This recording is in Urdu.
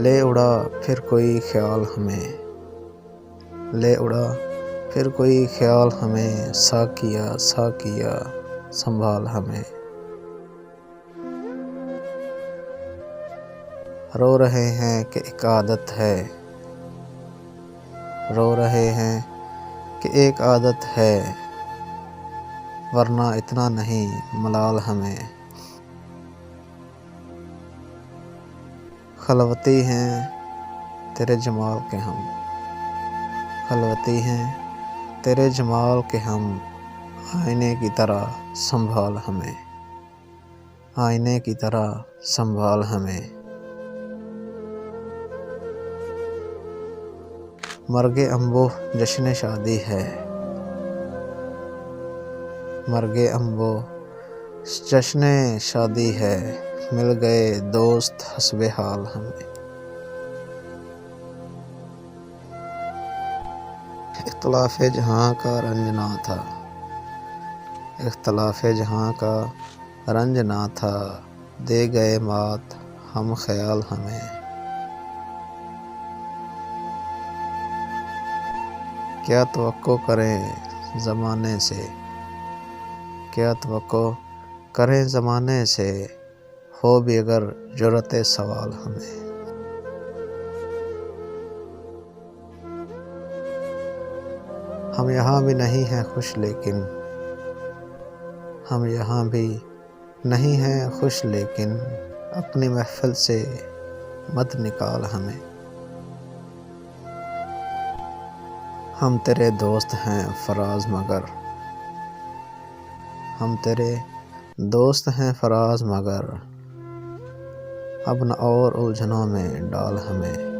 لے اڑا پھر کوئی خیال ہمیں، لے اڑا پھر کوئی خیال ہمیں، ساقیا ساقیا سنبھال ہمیں۔ رو رہے ہیں کہ ایک عادت ہے، رو رہے ہیں کہ ایک عادت ہے، ورنہ اتنا نہیں ملال ہمیں۔ خلوتی ہیں تیرے جمال کے ہم، خلوتی ہیں تیرے جمال کے ہم، آئینے کی طرح سنبھال ہمیں، آئینے کی طرح سنبھال ہمیں۔ مرگ انبوہ جشن شادی ہے، مرگ انبوہ جشن شادی ہے، مل گئے دوست حسب حال ہمیں۔ اختلاف جہاں کا رنج نہ تھا، اختلاف جہاں کا رنج نہ تھا، دے گئے مات ہم خیال ہمیں۔ کیا توقع کریں زمانے سے، کیا توقع کریں زمانے سے، ہو بھی اگر جرأت سوال ہمیں۔ ہم یہاں بھی نہیں ہیں خوش لیکن، ہم یہاں بھی نہیں ہیں خوش لیکن، اپنی محفل سے مت نکال ہمیں۔ ہم تیرے دوست ہیں فراز مگر، ہم تیرے دوست ہیں فراز مگر، اب نہ اور الجھنوں میں ڈال ہمیں۔